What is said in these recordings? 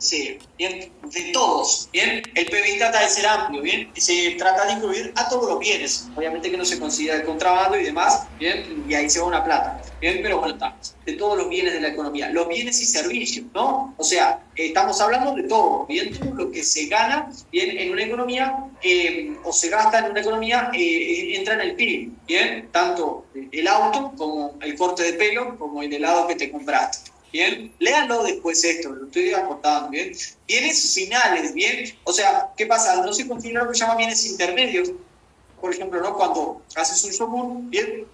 Sí, bien, de todos, bien. El PBI trata de ser amplio, bien. Se trata de incluir a todos los bienes. Obviamente que no se considera el contrabando y demás, bien, y ahí se va una plata, bien, pero bueno, está. De todos los bienes de la economía, los bienes y servicios, ¿no? O sea, estamos hablando de todo, bien, todo lo que se gana, bien, en una economía o se gasta en una economía entra en el PIB, bien, tanto el auto como el corte de pelo como el helado que te compraste. Bien, léanlo después esto, lo estoy acotando, bien. Bienes finales, bien. O sea, ¿qué pasa? No se considera lo que se llama bienes intermedios. Por ejemplo, ¿no? Cuando haces un yogur, bien,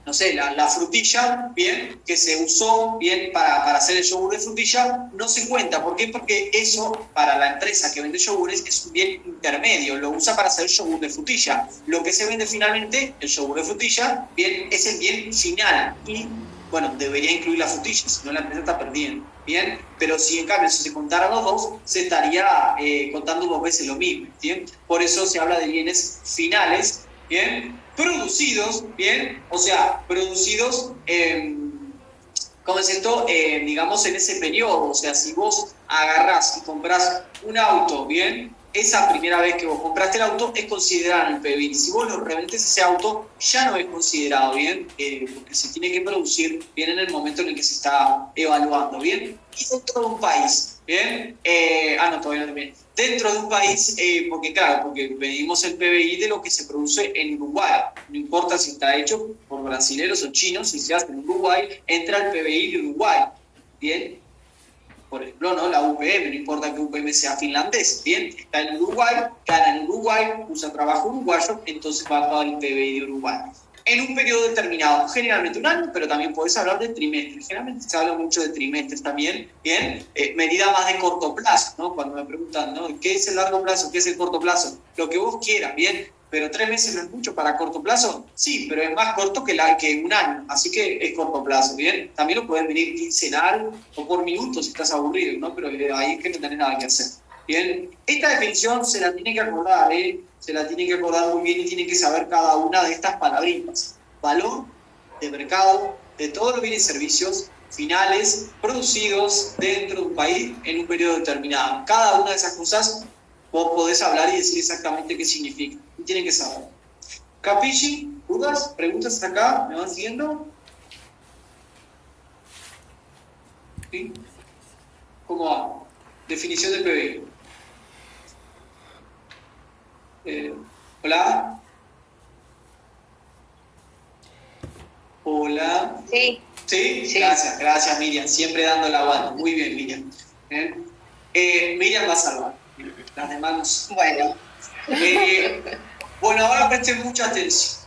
no sé, la frutilla, bien, que se usó, bien, para hacer el yogur de frutilla, no se cuenta. ¿Por qué? Porque eso, para la empresa que vende yogures, es un bien intermedio. Lo usa para hacer yogur de frutilla. Lo que se vende finalmente, el yogur de frutilla, bien, es el bien final. Y bueno, debería incluir la frutilla, si no la empresa está perdiendo, ¿bien? Pero si en cambio si se contaran los dos, se estaría contando dos veces lo mismo, ¿bien? Por eso se habla de bienes finales, ¿bien? Producidos, ¿bien? O sea, producidos, ¿cómo es esto? Digamos en ese periodo, o sea, si vos agarrás y comprás un auto, ¿bien? Esa primera vez que vos compraste el auto es considerada en el PBI. Si vos lo revendes ese auto, ya no es considerado, ¿bien? Porque se tiene que producir, ¿bien? En el momento en el que se está evaluando, ¿bien? Y dentro de un país, ¿bien? No, todavía no terminé. Dentro de un país, porque claro, porque medimos el PBI de lo que se produce en Uruguay. No importa si está hecho por brasileños o chinos, si se hace en Uruguay, entra el PBI de Uruguay, ¿bien? Por ejemplo, ¿no? La UPM, no importa que UPM sea finlandés, bien, está en Uruguay, gana en Uruguay, usa trabajo uruguayo, entonces va a pagar el PBI de Uruguay. En un periodo determinado, generalmente un año, pero también podés hablar de trimestres. Generalmente se habla mucho de trimestres también, bien, medida más de corto plazo, ¿no? Cuando me preguntan, ¿no? ¿Qué es el largo plazo? ¿Qué es el corto plazo? Lo que vos quieras, bien. ¿Pero 3 meses no es mucho para corto plazo? Sí, pero es más corto que un año, así que es corto plazo, ¿bien? También lo pueden venir quincenal o por minutos si estás aburrido, ¿no? Pero ahí es que no tenés nada que hacer, ¿bien? Esta definición se la tiene que acordar, ¿eh? Se la tiene que acordar muy bien y tiene que saber cada una de estas palabritas. Valor de mercado de todos los bienes y servicios finales producidos dentro de un país en un periodo determinado. Cada una de esas cosas vos podés hablar y decir exactamente qué significa. Y tienen que saber. ¿Capisci? ¿Dudas? ¿Preguntas hasta acá? ¿Me van siguiendo? ¿Sí? ¿Cómo va? Definición del PBI. ¿Hola? ¿Hola? Sí. ¿Sí? Gracias Miriam. Siempre dando la mano. Muy bien, Miriam. Miriam va a salvar. Las demás. Bueno. Bueno, ahora presten mucha atención.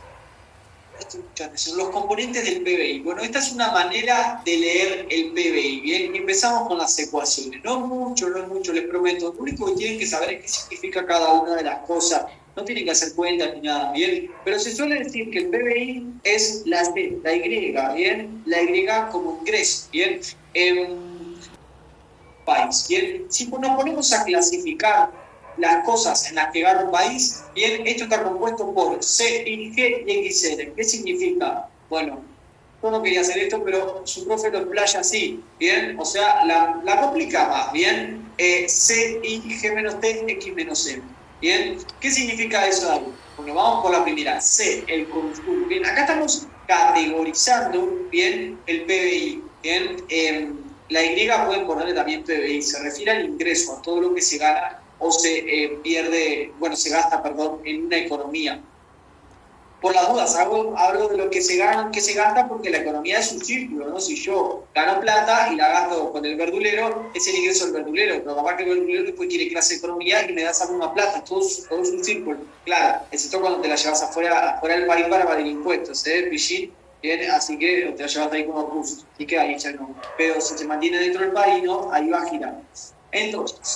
Los componentes del PBI. Bueno, esta es una manera de leer el PBI. Bien, empezamos con las ecuaciones. No mucho, les prometo. Lo único que tienen que saber es qué significa cada una de las cosas. No tienen que hacer cuentas ni nada, ¿bien? Pero se suele decir que el PBI es la C, la Y, ¿bien? La Y como ingreso, ¿bien? País, ¿bien? Si nos ponemos a clasificar las cosas en las que gana un país, bien, esto está compuesto por C, I, G y XL. ¿Qué significa? Bueno, yo no quería hacer esto, pero su profe lo explaya así, ¿bien? O sea, la complica más, ¿bien? C, I, G menos T, X menos M, ¿bien? ¿Qué significa eso, David? Bueno, vamos por la primera, C, el consumo, ¿bien? Acá estamos categorizando, ¿bien? El PBI, ¿bien? La Y pueden ponerle también PBI, se refiere al ingreso, a todo lo que se gana o se se gasta, en una economía. Por las dudas, hablo de lo que se gasta porque la economía es un círculo, ¿no? Si yo gano plata y la gasto con el verdulero, es el ingreso del verdulero, pero capaz que el verdulero después quiere clase de economía y me das alguna plata, todo es un círculo. Claro, excepto cuando te la llevas afuera del país para pagar impuestos, Pichín? Bien, así que te la llevas ahí como ruso, así que ahí ya no. Pero si se mantiene dentro del país, ¿no? Ahí va a girar. Entonces,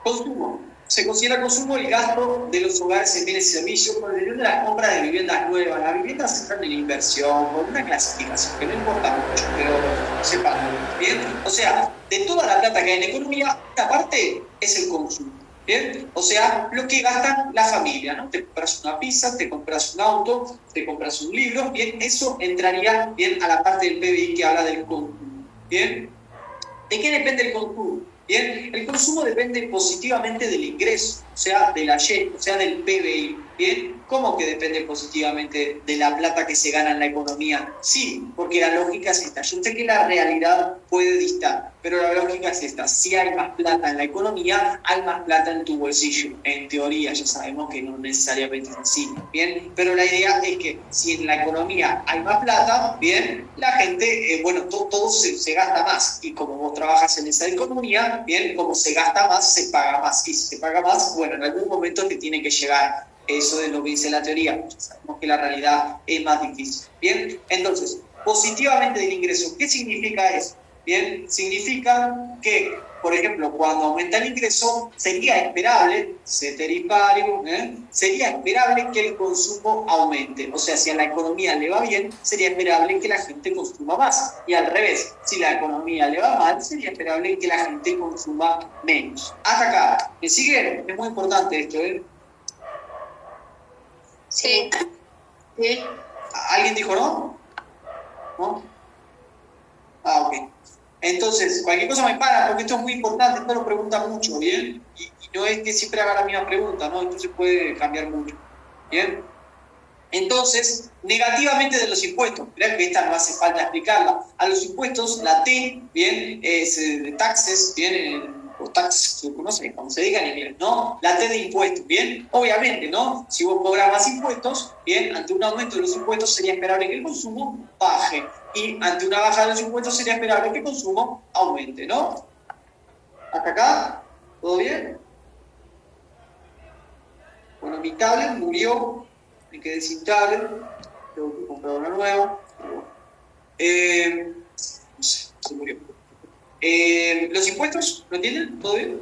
consumo. Se considera consumo el gasto de los hogares en bienes y servicios por el de las compras de viviendas nuevas. Las viviendas están en inversión, con una clasificación que no importa mucho, pero sepan, ¿bien? O sea, de toda la plata que hay en la economía, esta parte es el consumo, ¿bien? O sea, lo que gastan la familia, ¿no? Te compras una pizza, te compras un auto, te compras un libro, ¿bien? Eso entraría, ¿bien? A la parte del PBI que habla del consumo, ¿bien? ¿De qué depende el consumo? Bien, el consumo depende positivamente del ingreso, o sea, de la Y, o sea, del PBI. Bien, ¿cómo que depende positivamente de la plata que se gana en la economía? Sí, porque la lógica es esta. Yo sé que la realidad puede distar, pero la lógica es esta. Si hay más plata en la economía, hay más plata en tu bolsillo. En teoría, ya sabemos que no necesariamente es así. Bien, pero la idea es que si en la economía hay más plata, bien, la gente, todo se gasta más. Y como vos trabajas en esa economía, bien, como se gasta más, se paga más. Y si se paga más, bueno, en algún momento te tiene que llegar. Eso es lo que dice la teoría. Sabemos que la realidad es más difícil. Bien, entonces, positivamente del ingreso, ¿qué significa eso? Bien, significa que, por ejemplo, cuando aumenta el ingreso, sería esperable, ceteris paribus, sería esperable que el consumo aumente. O sea, si a la economía le va bien, sería esperable que la gente consuma más. Y al revés, si la economía le va mal, sería esperable que la gente consuma menos. Hasta acá, ¿me siguen? Es muy importante esto, ¿eh? Sí. Sí. ¿Alguien dijo no? ¿No? Ok. Entonces, cualquier cosa me para, porque esto es muy importante, esto lo preguntan mucho, ¿bien? Y no es que siempre haga la misma pregunta, ¿no? Entonces puede cambiar mucho, ¿bien? Entonces, negativamente de los impuestos, mirá que esta no hace falta explicarla. A los impuestos, la T, bien, es de taxes, bien, o tax, se conoce, como se diga en inglés, ¿no? La T de impuestos, bien, obviamente, ¿no? Si vos cobras más impuestos, bien, ante un aumento de los impuestos sería esperable que el consumo baje. Y ante una baja de los impuestos sería esperable que el consumo aumente, ¿no? ¿Hasta acá? ¿Todo bien? Bueno, mi tablet murió, me quedé sin tablet, tengo que comprar una nueva. No sé, se murió. ¿Los impuestos? ¿Lo entienden? ¿Todo bien?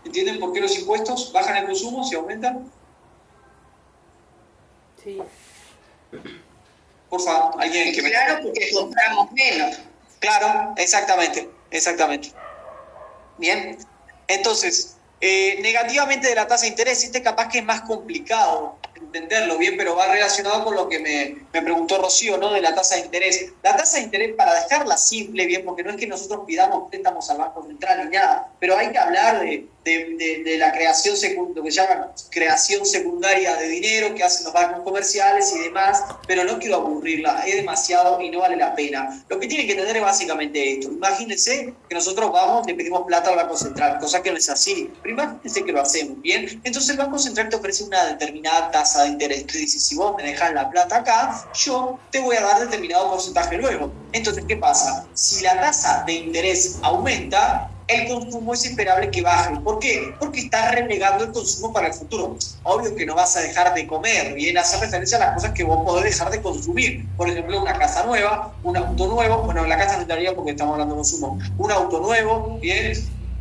¿Entienden por qué los impuestos bajan el consumo si aumentan? Sí. Por favor, alguien que me... Claro, porque compramos menos. Claro, exactamente. Bien, entonces, negativamente de la tasa de interés, este capaz que es más complicado entenderlo bien, pero va relacionado con lo que me preguntó Rocío, ¿no? De la tasa de interés. La tasa de interés, para dejarla simple, bien, porque no es que nosotros pidamos préstamos al Banco Central ni nada, pero hay que hablar de la creación lo que llaman creación secundaria de dinero que hacen los bancos comerciales y demás, pero no quiero aburrirla, es demasiado y no vale la pena. Lo que tienen que entender es básicamente esto. Imagínense que nosotros vamos, le pedimos plata al Banco Central, cosa que no es así, pero imagínense que lo hacemos, ¿bien? Entonces el Banco Central te ofrece una determinada tasa de interés. Te dice, si vos me dejás la plata acá, yo te voy a dar determinado porcentaje luego. Entonces, ¿qué pasa? Si la tasa de interés aumenta, el consumo es esperable que baje. ¿Por qué? Porque estás relegando el consumo para el futuro. Obvio que no vas a dejar de comer, bien, hacer referencia a las cosas que vos podés dejar de consumir. Por ejemplo, una casa nueva, un auto nuevo, bueno, la casa no entraría porque estamos hablando de consumo. Un auto nuevo, bien,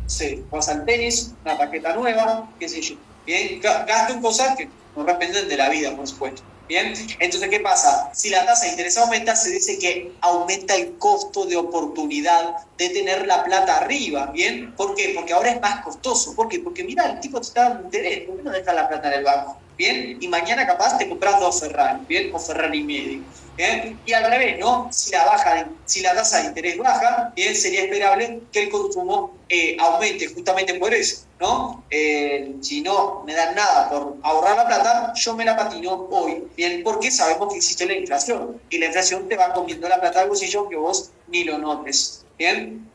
sí, vas al tenis, una tarjeta nueva, qué sé yo. Bien, gasto en cosas que no dependen de la vida, por supuesto. Bien, entonces, ¿qué pasa? Si la tasa de interés aumenta, se dice que aumenta el costo de oportunidad de tener la plata arriba, ¿bien? ¿Por qué? Porque ahora es más costoso. ¿Por qué? Porque mira, el tipo te está dando interés, ¿por qué no dejas la plata en el banco? ¿Bien? Y mañana capaz te compras 2 Ferrari, ¿bien? O Ferrari y medio. ¿Bien? Y al revés, ¿no? Si la tasa de interés baja, bien, sería esperable que el consumo aumente justamente por eso, ¿no? Si no me dan nada por ahorrar la plata, yo me la patino hoy, bien, porque sabemos que existe la inflación, y la inflación te va comiendo la plata del bolsillo que vos ni lo notes, ¿bien?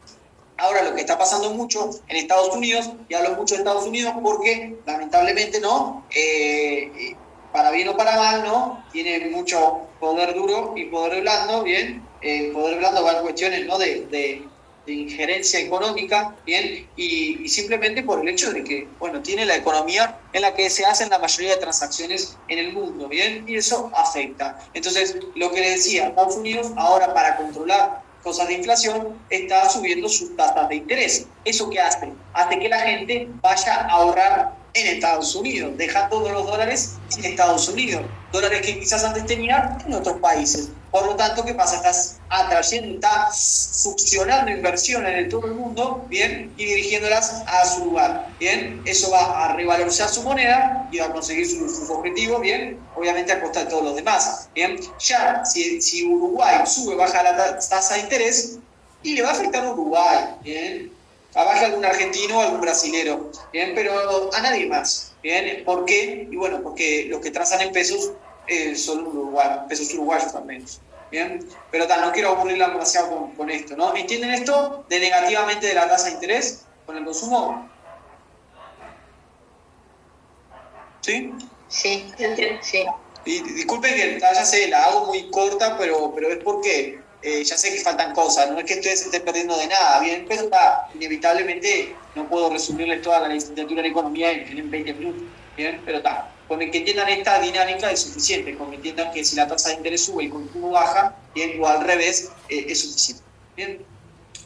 Ahora, lo que está pasando mucho en Estados Unidos, y hablo mucho de Estados Unidos porque, lamentablemente, ¿no? Para bien o para mal, ¿no? Tiene mucho poder duro y poder blando, ¿bien? Poder blando va en cuestiones, ¿no? de injerencia económica, ¿bien? Y simplemente por el hecho de que, bueno, tiene la economía en la que se hacen la mayoría de transacciones en el mundo, ¿bien? Y eso afecta. Entonces, lo que les decía, Estados Unidos ahora para controlar cosas de inflación, está subiendo sus tasas de interés. ¿Eso qué hace? Hace que la gente vaya a ahorrar en Estados Unidos, deja todos los dólares en Estados Unidos, dólares que quizás antes tenía en otros países. Por lo tanto, ¿qué pasa? Estás atrayendo, estás succionando inversiones de todo el mundo, ¿bien? Y dirigiéndolas a su lugar, ¿bien? Eso va a revalorizar su moneda y va a conseguir sus objetivos, ¿bien? Obviamente a costa de todos los demás, ¿bien? Ya, si Uruguay sube, baja la tasa de interés, y le va a afectar a Uruguay, ¿bien? Baja algún argentino o algún brasilero, ¿bien? Pero a nadie más, ¿bien? ¿Por qué? Y bueno, porque los que transan en pesos son pesos uruguayos al menos, ¿bien? Pero no quiero aburrirla demasiado con esto, ¿no? ¿Entienden esto de negativamente de la tasa de interés con el consumo? ¿Sí? Sí, entiendo, sí. Y disculpen que ya sé, la hago muy corta, pero es porque ya sé que faltan cosas, no es que ustedes se estén perdiendo de nada, bien, pero inevitablemente no puedo resumirles toda la licenciatura en economía en 20 minutos, bien, pero con que entiendan esta dinámica es suficiente, con que entiendan que si la tasa de interés sube y el consumo baja, bien, o al revés, es suficiente, bien.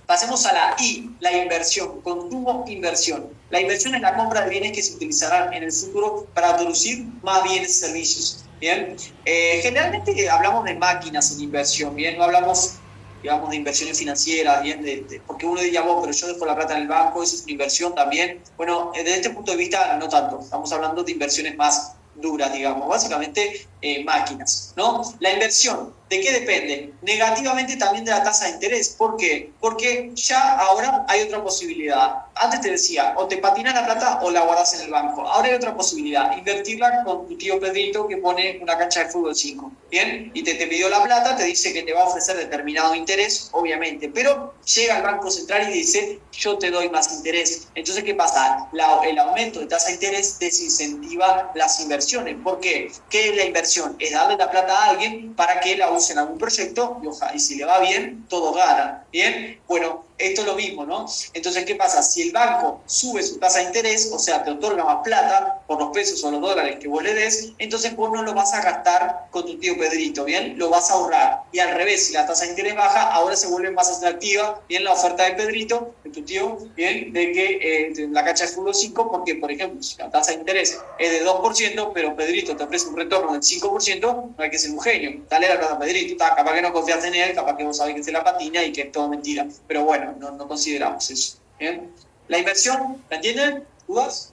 Pasemos a la I, la inversión, consumo, inversión. La inversión es la compra de bienes que se utilizarán en el futuro para producir más bienes y servicios. Bien, generalmente hablamos de máquinas en inversión, bien, no hablamos, digamos, de inversiones financieras, bien, porque uno diría, pero yo dejo la plata en el banco, eso es una inversión también. Bueno, desde este punto de vista, no tanto, estamos hablando de inversiones más duras, digamos, básicamente máquinas, ¿no? La inversión, ¿de qué depende? Negativamente también de la tasa de interés. ¿Por qué? Porque ya ahora hay otra posibilidad. Antes te decía, o te patinas la plata o la guardas en el banco. Ahora hay otra posibilidad, invertirla con tu tío Pedrito que pone una cancha de fútbol 5, ¿bien? Y te pidió la plata, te dice que te va a ofrecer determinado interés, obviamente, pero llega al Banco Central y dice, yo te doy más interés. Entonces, ¿qué pasa? El aumento de tasa de interés desincentiva las inversiones. ¿Por qué? ¿Qué es la inversión? Es darle la plata a alguien para que la use en algún proyecto y si le va bien, todos ganan. ¿Bien? Bueno, esto es lo mismo, ¿no? Entonces, ¿qué pasa? Si el banco sube su tasa de interés, o sea, te otorga más plata por los pesos o los dólares que vos le des, entonces vos no lo vas a gastar con tu tío Pedrito, ¿bien? Lo vas a ahorrar. Y al revés, si la tasa de interés baja, ahora se vuelve más atractiva, ¿bien? La oferta de Pedrito, de tu tío, ¿bien? De que la cancha de fútbol 5, porque, por ejemplo, si la tasa de interés es de 2%, pero Pedrito te ofrece un retorno del 5%, no hay que ser un genio. Dale la plata a Pedrito, capaz que no confías en él, capaz que vos sabés que se la patina y que es todo mentira. Pero bueno, no consideramos eso. ¿Bien? La inversión, ¿la entienden? ¿Dudas?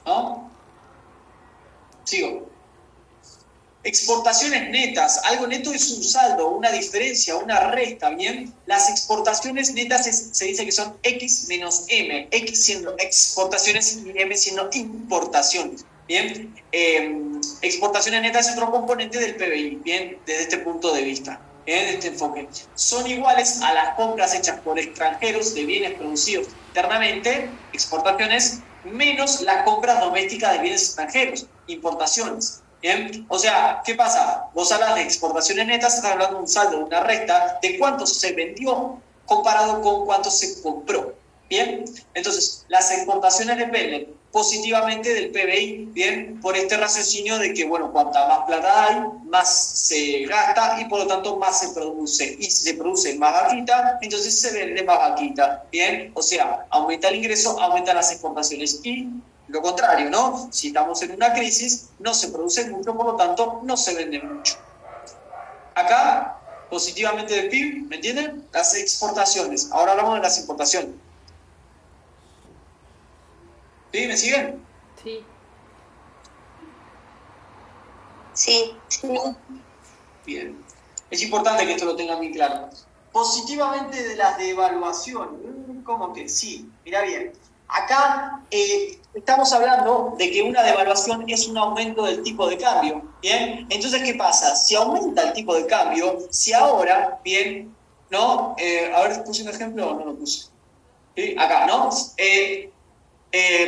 ¿No? Sigo. Exportaciones netas. Algo neto es un saldo, una diferencia, una resta, ¿bien? Las exportaciones netas se dice que son X menos M. X siendo exportaciones y M siendo importaciones. Bien, exportaciones netas es otro componente del PBI, bien, desde este punto de vista, bien, este enfoque. Son iguales a las compras hechas por extranjeros de bienes producidos internamente, exportaciones, menos las compras domésticas de bienes extranjeros, importaciones. Bien, o sea, ¿qué pasa? Vos hablas de exportaciones netas, estás hablando de un saldo, de una resta, de cuánto se vendió comparado con cuánto se compró. Bien, entonces las exportaciones dependen positivamente del PBI, bien, por este raciocinio de que, bueno, cuanta más plata hay, más se gasta y por lo tanto más se produce. Y si se produce más vaquita, entonces se vende más vaquita, bien, o sea, aumenta el ingreso, aumentan las exportaciones. Y lo contrario, ¿no? Si estamos en una crisis, no se produce mucho, por lo tanto, no se vende mucho. Acá, positivamente del PIB, ¿me entienden? Las exportaciones. Ahora hablamos de las importaciones. ¿Sí? ¿Me siguen? Sí. Sí, sí. Bien. Es importante que esto lo tengan bien claro. Positivamente de las devaluaciones. ¿Cómo que? Sí, mira bien. Acá estamos hablando de que una devaluación es un aumento del tipo de cambio. ¿Bien? Entonces, ¿qué pasa? Si aumenta el tipo de cambio, si ahora, bien, ¿no? A ver, ¿puse un ejemplo o no lo puse? ¿Sí? Acá, ¿no?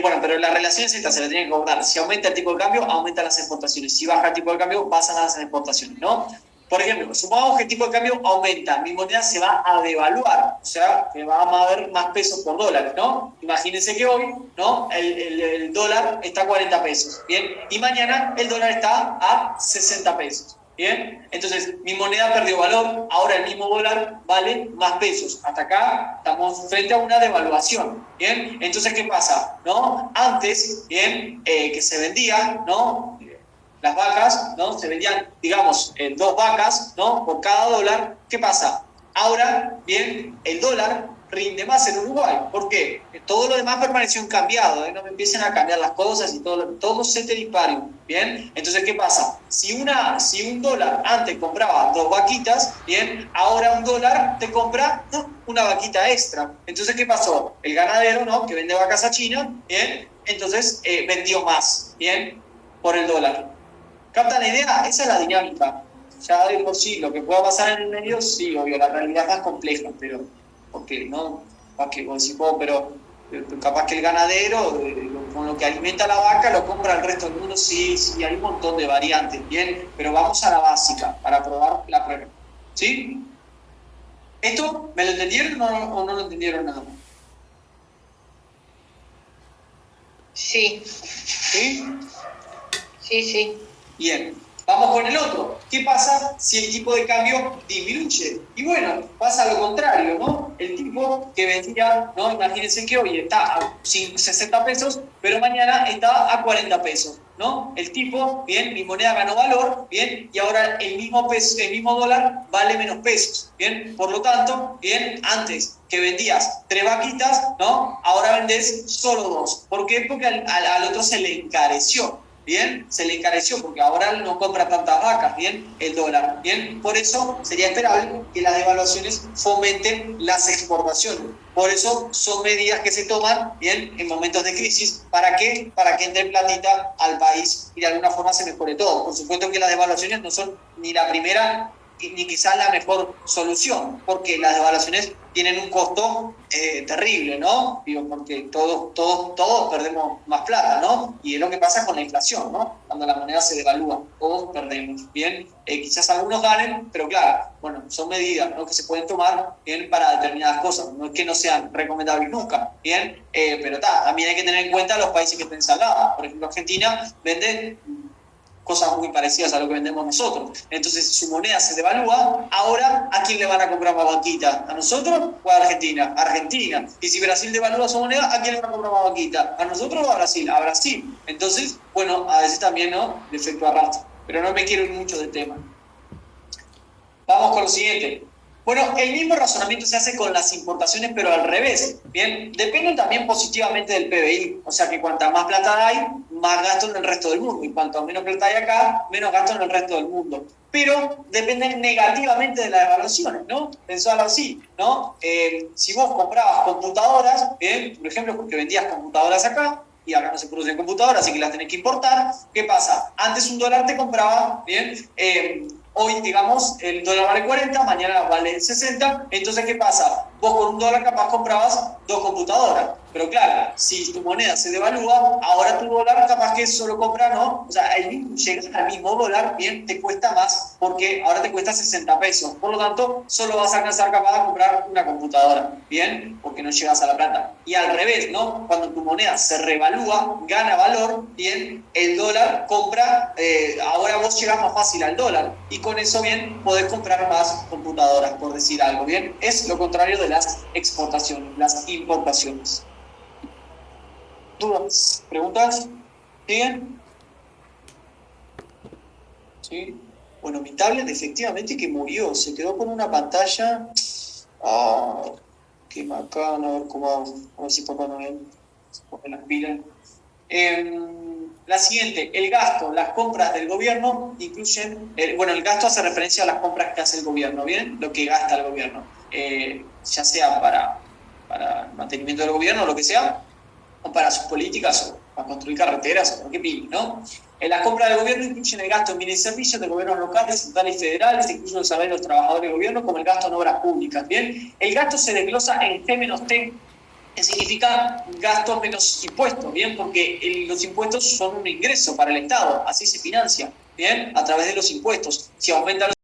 Bueno, pero la relación es esta, se la tienen que acordar. Si aumenta el tipo de cambio, aumentan las exportaciones. Si baja el tipo de cambio, bajan las exportaciones, ¿no? Por ejemplo, supongamos que el tipo de cambio aumenta, mi moneda se va a devaluar, o sea, que va a haber más pesos por dólar, ¿no? Imagínense que hoy, ¿no? El dólar está a 40 pesos, ¿bien? Y mañana el dólar está a 60 pesos, ¿bien? Entonces, mi moneda perdió valor, ahora el mismo dólar vale más pesos. Hasta acá estamos frente a una devaluación, ¿bien? Entonces, ¿qué pasa? ¿No? Antes, ¿bien? Que se vendía, ¿no? Las vacas, ¿no? Se vendían, digamos, 2 vacas, ¿no? Por cada dólar. ¿Qué pasa? Ahora, bien, el dólar rinde más en Uruguay. ¿Por qué? Todo lo demás permaneció incambiado, ¿eh? No me empiecen a cambiar las cosas y todo se te dispara, ¿bien? Entonces, ¿qué pasa? Si un dólar antes compraba 2 vaquitas, ¿bien? Ahora un dólar te compra, ¿no? Una vaquita extra. Entonces, ¿qué pasó? El ganadero, ¿no? Que vende vacas a China, ¿bien? Entonces, vendió más, ¿bien? Por el dólar. ¿Captan la idea? Esa es la dinámica. Ya de por sí, lo que pueda pasar en el medio, sí, obvio, la realidad es más compleja, pero, porque no, capaz que vos decís, pero capaz que el ganadero, con lo que alimenta la vaca, lo compra el resto del mundo, sí, hay un montón de variantes, bien, pero vamos a la básica, para probar la prueba, ¿sí? ¿Esto me lo entendieron o no lo entendieron nada más? Sí. ¿Sí? Sí. Bien, vamos con el otro. ¿Qué pasa si el tipo de cambio disminuye? Y bueno, pasa lo contrario, ¿no? El tipo que vendía, ¿no? Imagínense que hoy está a 60 pesos, pero mañana está a 40 pesos, ¿no? El tipo, bien, mi moneda ganó valor, bien, y ahora el mismo dólar vale menos pesos, bien. Por lo tanto, bien, antes que vendías 3 vaquitas, ¿no? Ahora vendés solo 2. ¿Por qué? Porque al otro se le encareció. Bien, se le encareció porque ahora no compra tantas vacas, bien, el dólar, bien, por eso sería esperable que las devaluaciones fomenten las exportaciones. Por eso son medidas que se toman, bien, en momentos de crisis. ¿Para qué? Para que entre platita al país y de alguna forma se mejore todo. Por supuesto que las devaluaciones no son ni la primera ni quizás la mejor solución, porque las devaluaciones tienen un costo terrible, ¿no? Digo, porque todos perdemos más plata, ¿no? Y es lo que pasa con la inflación, ¿no? Cuando la moneda se devalúa, todos perdemos, ¿bien? Quizás algunos ganen, pero claro, bueno, son medidas, ¿no? Que se pueden tomar, ¿bien? Para determinadas cosas, no es que no sean recomendables nunca, ¿bien? Pero también hay que tener en cuenta los países que estén salados. Por ejemplo, Argentina vende cosas muy parecidas a lo que vendemos nosotros. Entonces, si su moneda se devalúa, ahora, ¿a quién le van a comprar más vaquita? ¿A nosotros o a Argentina? A Argentina. Y si Brasil devalúa su moneda, ¿a quién le van a comprar más vaquita? ¿A nosotros o a Brasil? A Brasil. Entonces, bueno, a veces también, ¿no? El efecto arrastra. Pero no me quiero ir mucho del tema. Vamos con lo siguiente. Bueno, el mismo razonamiento se hace con las importaciones, pero al revés, ¿bien? Dependen también positivamente del PBI, o sea que cuanta más plata hay, más gasto en el resto del mundo, y cuanto menos plata hay acá, menos gasto en el resto del mundo. Pero dependen negativamente de las devaluaciones, ¿no? Pensalo así, ¿no? Si vos comprabas computadoras, ¿bien? Por ejemplo, porque vendías computadoras acá, y ahora no se producen computadoras, así que las tenés que importar, ¿qué pasa? Antes un dólar te compraba, ¿bien? Hoy, digamos, el dólar vale 40, mañana vale 60. Entonces, ¿qué pasa? Vos con un dólar capaz comprabas 2 computadoras. Pero claro, si tu moneda se devalúa, ahora tu dólar capaz que solo compra, ¿no? O sea, llegar al mismo dólar, bien, te cuesta más porque ahora te cuesta 60 pesos. Por lo tanto, solo vas a alcanzar capaz de comprar una computadora, bien, porque no llegas a la plata. Y al revés, ¿no? Cuando tu moneda se revalúa, gana valor, bien, el dólar compra, ahora vos llegas más fácil al dólar. Y con eso, bien, podés comprar más computadoras, por decir algo, bien. Es lo contrario de las exportaciones, las importaciones. ¿Dudas? ¿Preguntas? ¿Siguen? ¿Sí? Bueno, mi tablet efectivamente que murió, se quedó con una pantalla. Ah, qué macana, a ver cómo hago. A ver si Papá Noel se pone las pilas. La siguiente, el gasto, las compras del gobierno incluyen, el gasto hace referencia a las compras que hace el gobierno, ¿bien? Lo que gasta el gobierno, ya sea para el mantenimiento del gobierno o lo que sea, o para sus políticas, o para construir carreteras, o por qué pide, ¿no? Las compras del gobierno incluyen el gasto en bienes y servicios de gobiernos locales, centrales y federales, incluyen los salarios de los trabajadores del gobierno, como el gasto en obras públicas, ¿bien? El gasto se desglosa en G-T, que significa gastos menos impuestos, ¿bien? Porque los impuestos son un ingreso para el Estado, así se financia, ¿bien? A través de los impuestos. Si aumentan los